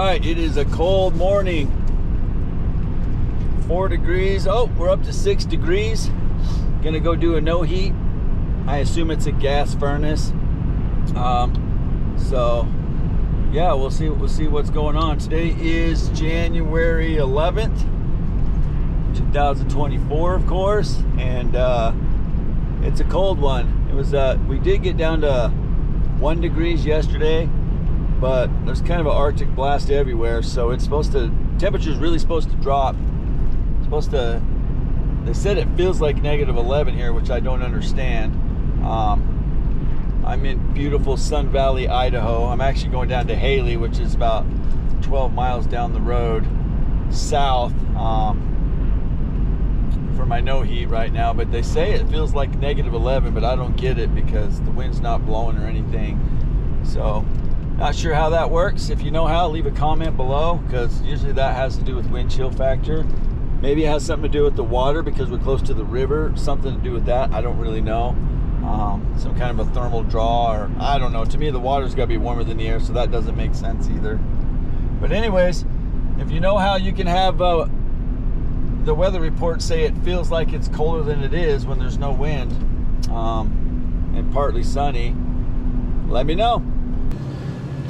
right, it is a cold morning. 4 degrees. Oh, we're up to 6 degrees. Gonna go do a no heat. I assume it's a gas furnace. So yeah, we'll see what's going on. Today is January 11th, 2024, of course, and it's a cold one. It was we did get down to 1 degrees yesterday, but there's kind of an Arctic blast everywhere, so it's supposed to, temperature's really supposed to drop. It's supposed to, they said it feels like -11 here, which I don't understand. I'm in beautiful Sun Valley, Idaho. I'm actually going down to Haley, which is about 12 miles down the road south, for my no heat right now. But they say it feels like -11, but I don't get it because the wind's not blowing or anything. So not sure how that works. If you know how, leave a comment below, because usually that has to do with wind chill factor. Maybe it has something to do with the water because we're close to the river. Something to do with that. I don't really know. Some kind of a thermal draw, or I don't know. To me, the water's got to be warmer than the air, so that doesn't make sense either. But anyways, if you know how you can have the weather report say it feels like it's colder than it is when there's no wind and partly sunny, let me know.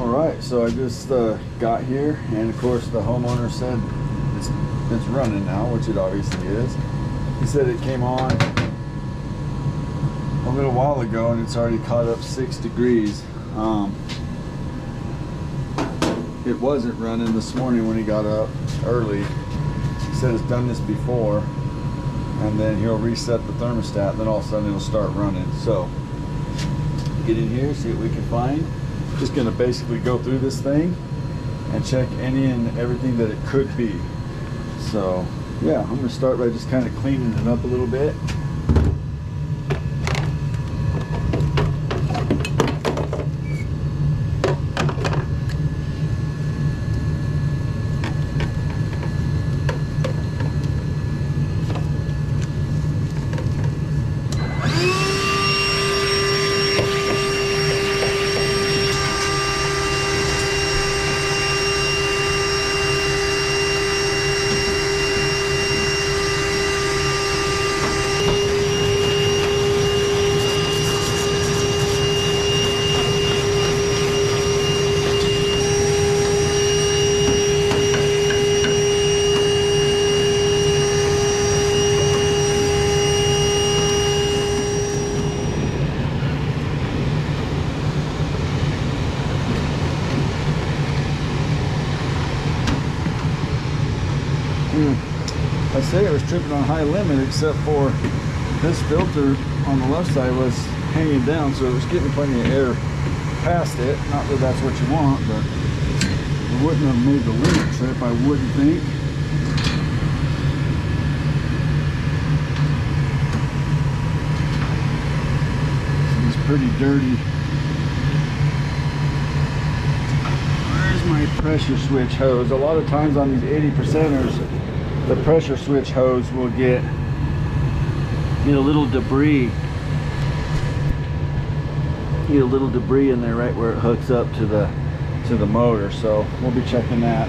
All right, so I just got here, and of course the homeowner said it's running now, which it obviously is. He said it came on a little while ago and it's already caught up 6 degrees. It wasn't running this morning when he got up early. He said it's done this before, and then he'll reset the thermostat, and then all of a sudden it'll start running. So get in here, see what we can find. Just gonna basically go through this thing and check any and everything that it could be. So yeah, I'm gonna start by just kind of cleaning it up a little bit. I say it was tripping on high limit, except for this filter on the left side was hanging down, so it was getting plenty of air past it. Not that that's what you want, but it wouldn't have made the limit trip, I wouldn't think. It's pretty dirty. Where's my pressure switch hose? A lot of times on these 80%ers, the pressure switch hose will get a little debris. Get a little debris in there right where it hooks up to the motor. So we'll be checking that.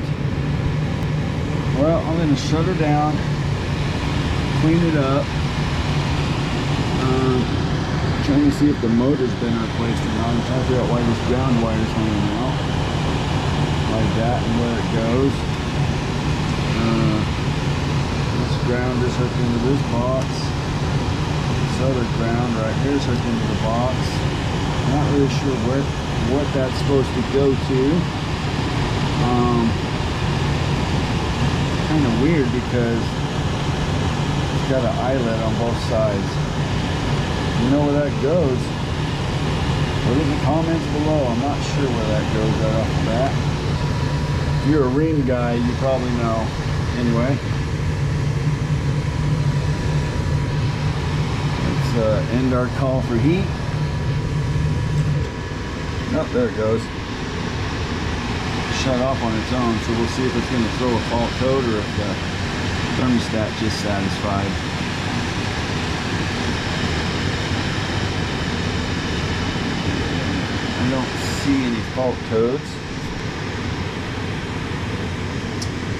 Well, I'm going to shut her down, clean it up. Trying to see if the motor's been replaced or not. I'm trying to figure out why this ground wire is hanging out like that and where it goes. Ground is hooked into this box. This other ground right here is hooked into the box. Not really sure what that's supposed to go to. Kind of weird because it's got an eyelet on both sides. You know where that goes? Put it in the comments below. I'm not sure where that goes right off the bat. If you're a ring guy, you probably know. Anyway. End our call for heat. Oh, there it goes. Shut off on its own, so we'll see if it's going to throw a fault code or if the thermostat just satisfied. I don't see any fault codes.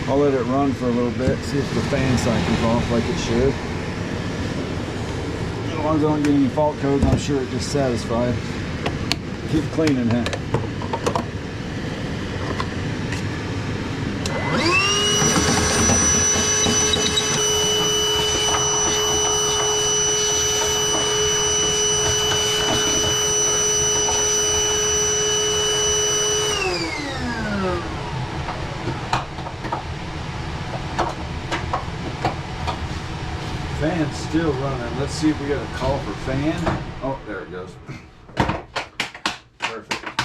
I'll let it run for a little bit, see if the fan cycles off like it should. As long as I don't get any fault codes, I'm sure it just satisfied. Keep cleaning it. Fan's still running. Let's see if we got a call for fan. Oh, there it goes. Perfect.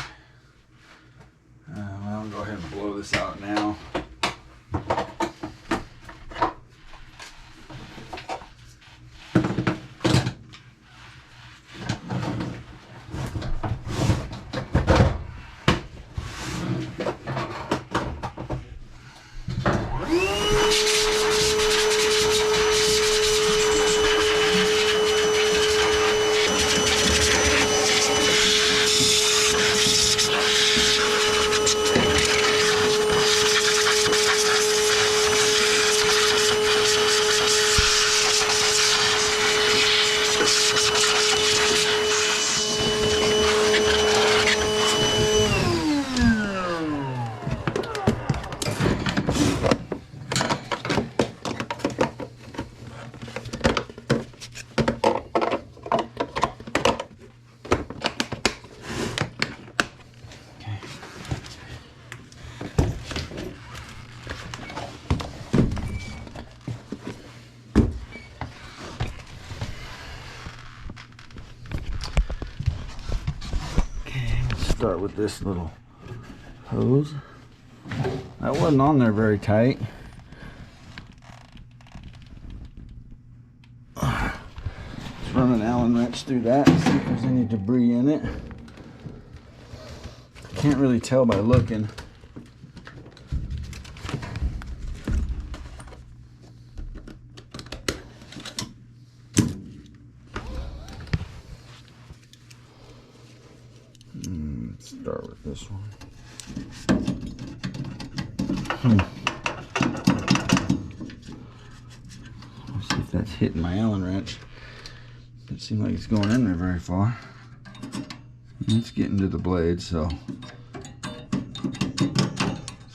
Well, I'll go ahead and blow this out now. Start with this little hose. That wasn't on there very tight. Let's run an Allen wrench through that and see if there's any debris in it. Can't really tell by looking. Start with this one. Let's see if that's hitting my Allen wrench. Doesn't seem like it's going in there very far. It's getting to the blade, so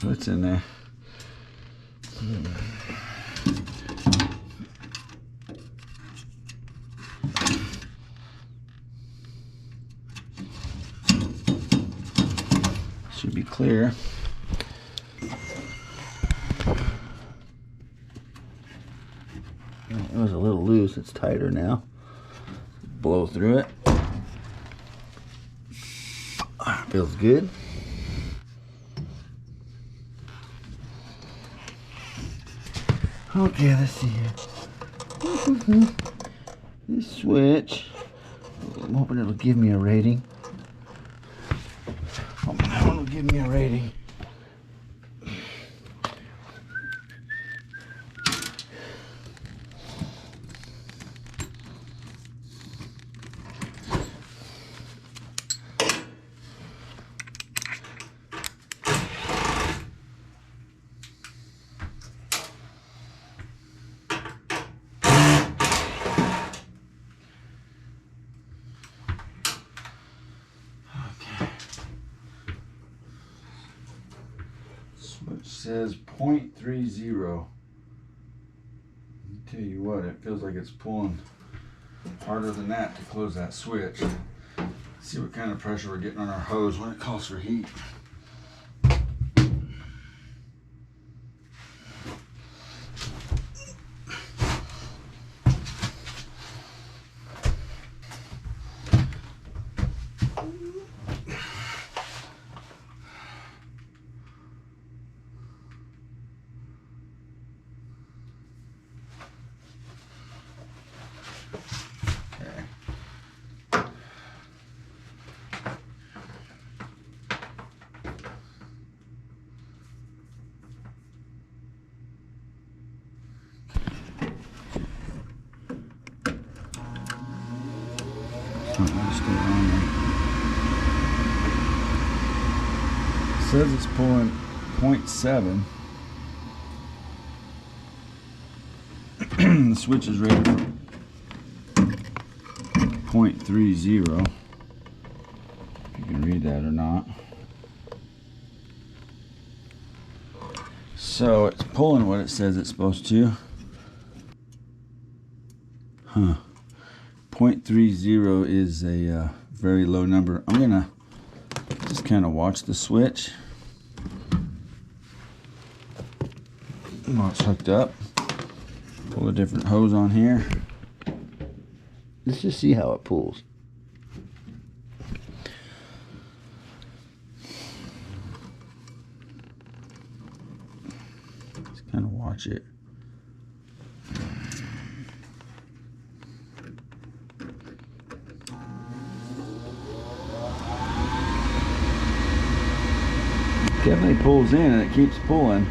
it's in there. Should be clear. It was a little loose. It's tighter now. Blow through it. Feels good. Okay, let's see here. This switch. I'm hoping it'll give me a rating. That one will give me a rating. Which says 0.30. I'll tell you what, it feels like it's pulling harder than that to close that switch. Let's see what kind of pressure we're getting on our hose when it calls for heat. It says it's pulling 0.7. the switch is rated for 0.30. If you can read that or not. So it's pulling what it says it's supposed to. 0.30 is a very low number. I'm gonna just kind of watch the switch while it's hooked up. Pull a different hose on here. Let's just see how it pulls. Just kind of watch it. Definitely pulls in and it keeps pulling.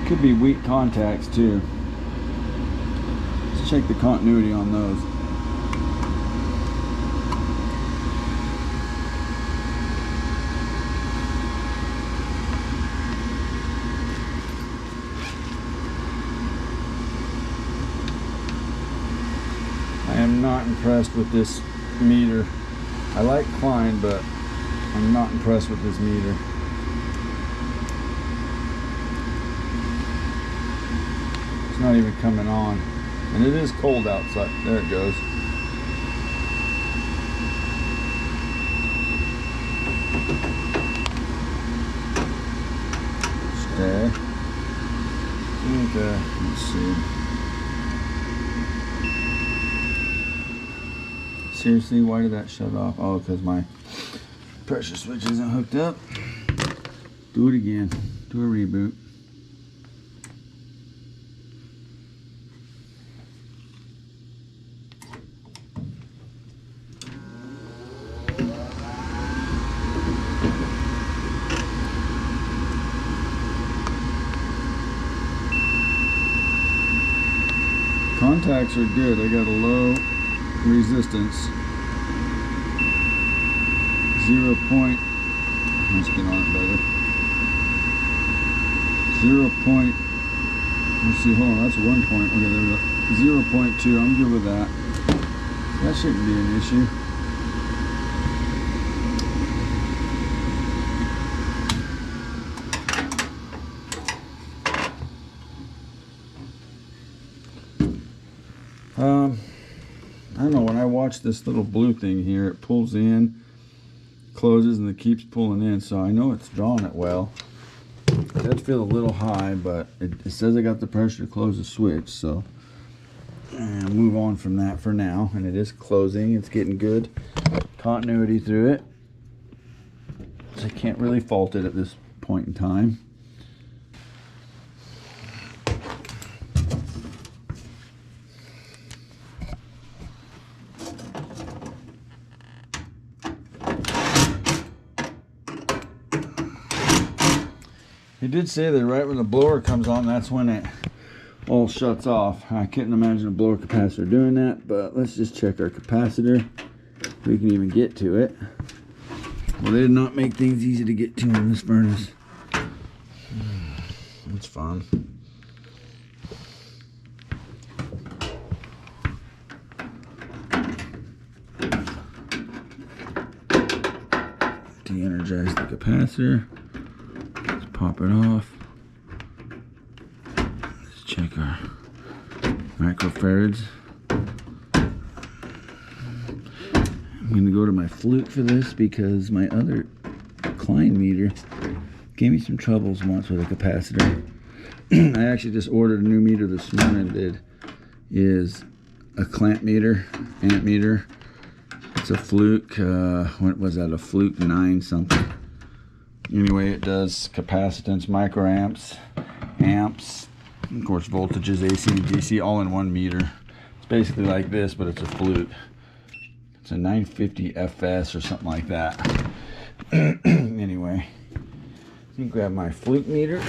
Could be weak contacts too. Let's check the continuity on those. I am not impressed with this meter. I like Klein, but I'm not impressed with this meter. Not even coming on, and it is cold outside. There it goes. Stay. Okay, let's see. Seriously, why did that shut off? Oh, because my pressure switch isn't hooked up. Do it again. Do a reboot. Contacts are good. I got a low resistance. 0. Let's get on it better. 0. Let's see. Hold on. That's 1 point. Okay, there we go. 0.2. I'm good with that. That shouldn't be an issue. I don't know, when I watch this little blue thing here, it pulls in, closes, and it keeps pulling in, so I know it's drawing it well. It does feel a little high, but it says I got the pressure to close the switch, so I'll move on from that for now. And it is closing, it's getting good continuity through it, so I can't really fault it at this point in time. He did say that right when the blower comes on, that's when it all shuts off. I couldn't imagine a blower capacitor doing that, but let's just check our capacitor. We can even get to it. Well, they did not make things easy to get to in this furnace. It's fun. De-energize the capacitor. Pop it off. Let's check our microfarads. I'm going to go to my flute for this because my other Klein meter gave me some troubles once with a capacitor. I actually just ordered a new meter this morning. Is a clamp meter, amp meter. It's a Fluke. What was that? A Fluke 9 something. Anyway, it does capacitance, microamps, amps, and of course voltages, AC and DC, all in one meter. It's basically like this, but it's a Fluke. It's a 950 FS or something like that. Anyway, let me grab my Fluke meter.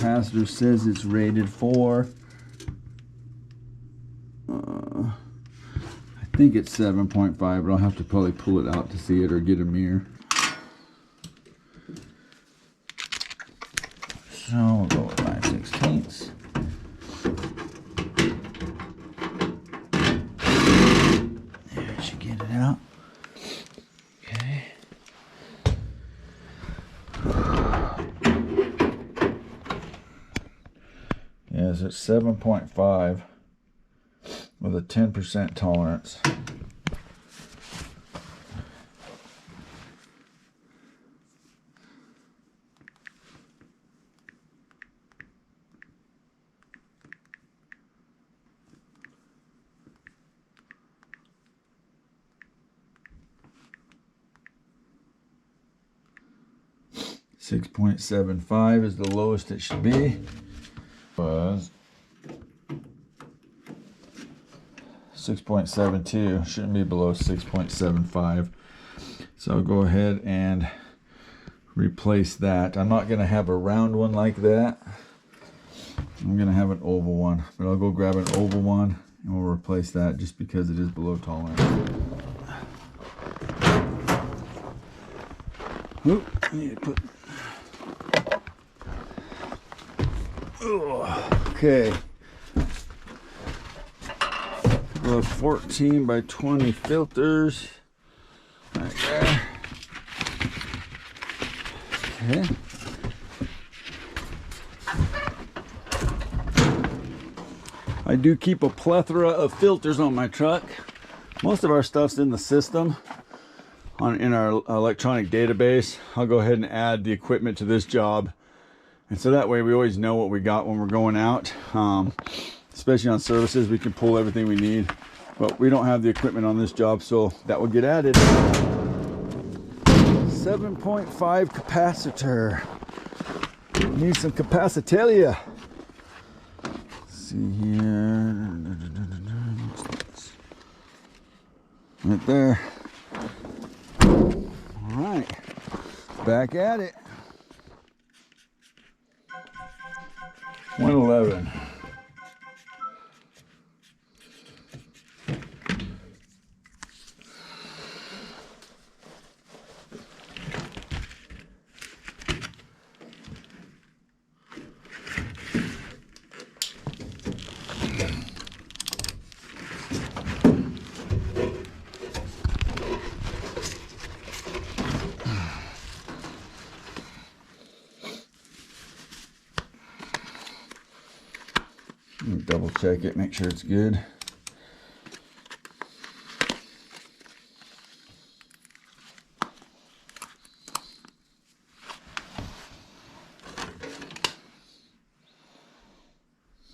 Capacitor says it's rated for think it's 7.5, but I'll have to probably pull it out to see it or get a mirror. So we'll go with 5/16. There, I should get it out. Okay. Yeah, so it's 7.5 with a 10% tolerance. .75 is the lowest it should be. Was 6.72, shouldn't be below 6.75. So I'll go ahead and replace that. I'm not going to have a round one like that. I'm going to have an oval one, but I'll go grab an oval one and we'll replace that just because it is below tolerance. Oop, I need to put... Okay. 14 by 20 filters. Right there. Okay. I do keep a plethora of filters on my truck. Most of our stuff's in the system. In our electronic database. I'll go ahead and add the equipment to this job. And so that way we always know what we got when we're going out. Especially on services, we can pull everything we need. But we don't have the equipment on this job, so that will get added. 7.5 capacitor. Need some capacitalia. Let's see here. Right there. All right. Back at it. 111. Double check it, make sure it's good.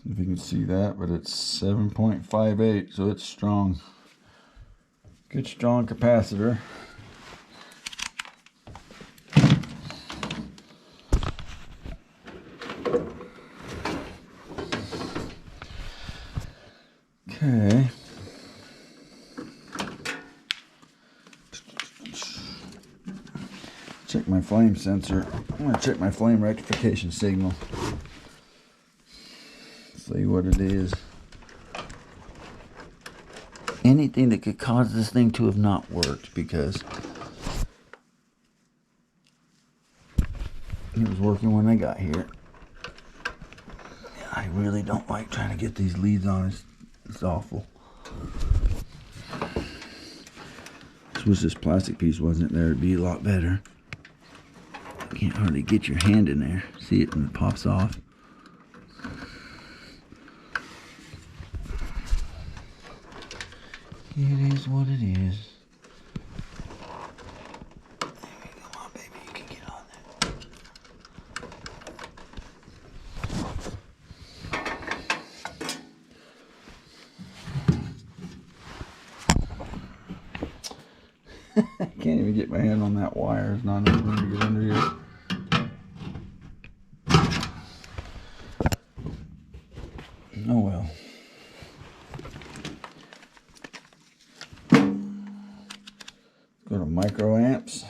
If you can see that, but it's 7.58, so it's strong. Good strong capacitor. Okay. Check my flame sensor. I'm going to check my flame rectification signal. See what it is. Anything that could cause this thing to have not worked, because it was working when I got here. I really don't like trying to get these leads on. It's awful. I wish this plastic piece wasn't there. It'd be a lot better. You can't hardly get your hand in there. See it when it pops off. It is what it is. Come on, baby, you can get on there. I can't even get my hand on that wire. It's not enough room to get under here. Oh well. Go to microamps.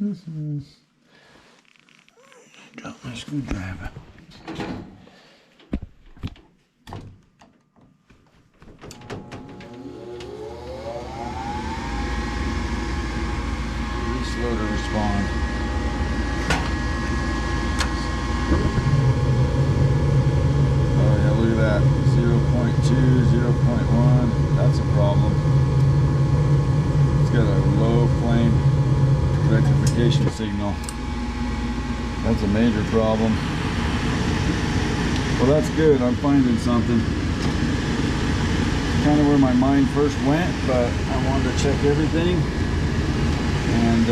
Drop my screwdriver. Really slow to respond. Oh yeah, look at that. 0.2, 0.1. That's a problem. It's got a low flame rectification signal. That's a major problem. Well, that's good. I'm finding something. Kind of where my mind first went, but I wanted to check everything. And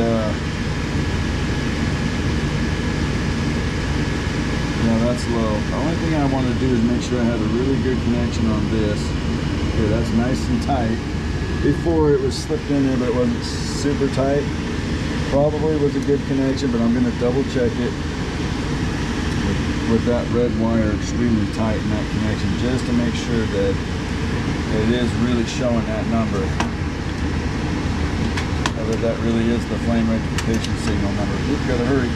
yeah, that's low. The only thing I want to do is make sure I have a really good connection on this. Okay, that's nice and tight. Before it was slipped in there, but it wasn't super tight. Probably was a good connection, but I'm going to double check it with that red wire extremely tight in that connection, just to make sure that it is really showing that number. That that really is the flame rectification signal number. We've got to hurry.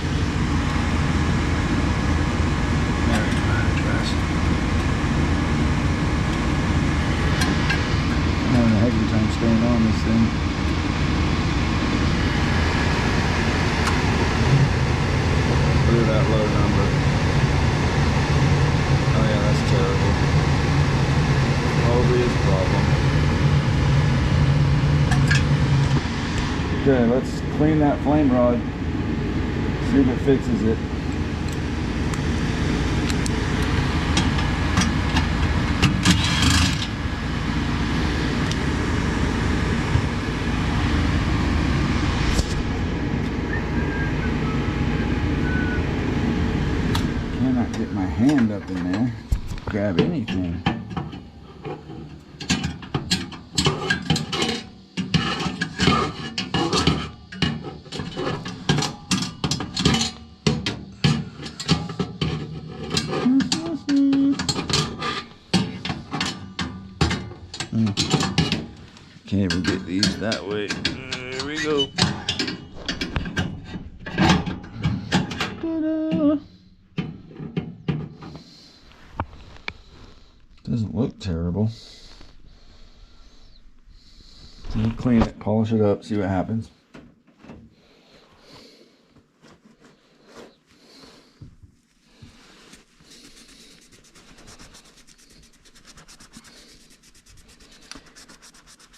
I'm having a heck of a time staying on this thing. Look at that low number. Oh yeah, that's terrible. Probably is a problem. Okay, let's clean that flame rod. See if it fixes it. Cannot get my hand up in there, grab anything. Okay, we'll get these that way. There we go. Doesn't look terrible. We'll clean it, polish it up, see what happens.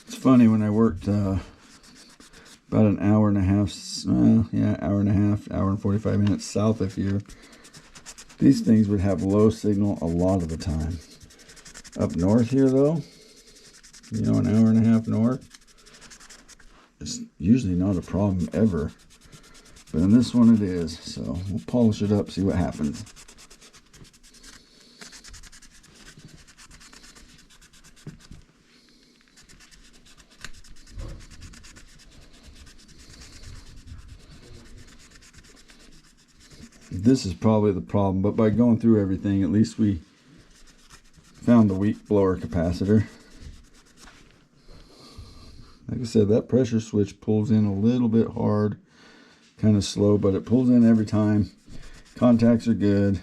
It's funny, when I worked about an hour and a half, hour and a half, hour and 45 minutes south of here, these things would have low signal a lot of the time. Up north here though, you know, an hour and a half north, it's usually not a problem ever. But in this one it is, so we'll polish it up, see what happens. This is probably the problem, but by going through everything, at least we found the weak blower capacitor. Like I said, that pressure switch pulls in a little bit hard, kind of slow, but it pulls in every time. Contacts are good.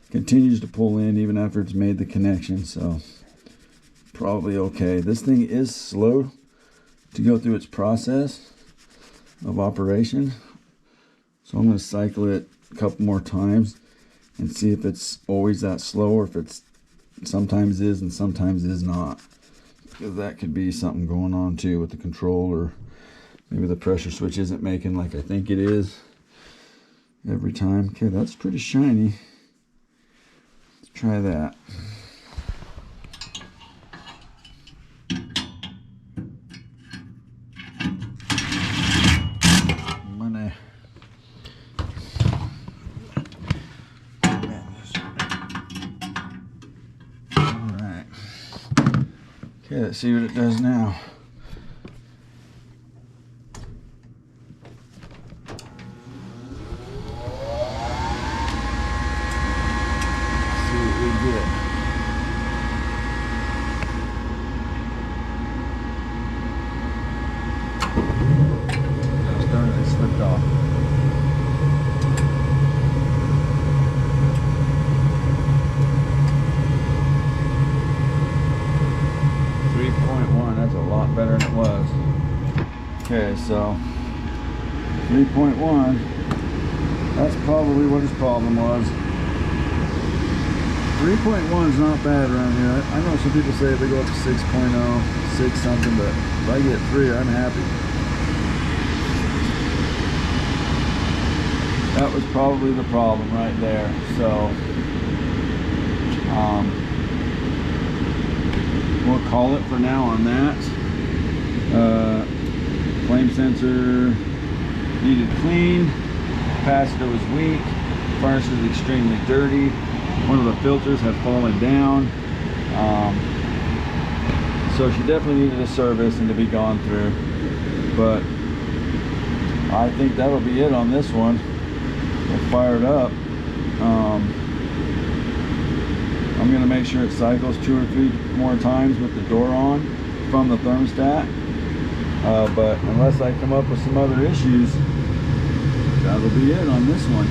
Continues to pull in even after it's made the connection, so probably okay. This thing is slow to go through its process of operation, so I'm going to cycle it a couple more times and see if it's always that slow, or if it's sometimes is and sometimes is not, because that could be something going on too with the control, or maybe the pressure switch isn't making like I think it is every time. Okay, that's pretty shiny. Let's try that. Okay, let's see what it does now. Let's see what we get. Gosh darn it, it slipped off. lot better than it was. Okay, so 3.1, that's probably what his problem was. 3.1 is not bad around here. I know some people say they go up to 6.0, 6 something, but if I get 3, I'm happy. That was probably the problem right there. So we'll call it for now on that. Flame sensor needed cleaned. Capacitor was weak. Furnace is extremely dirty. One of the filters had fallen down. So she definitely needed a service and to be gone through. But I think that'll be it on this one. We'll fire it up. I'm going to make sure it cycles 2 or 3 more times with the door on from the thermostat. But unless I come up with some other issues, that'll be it on this one.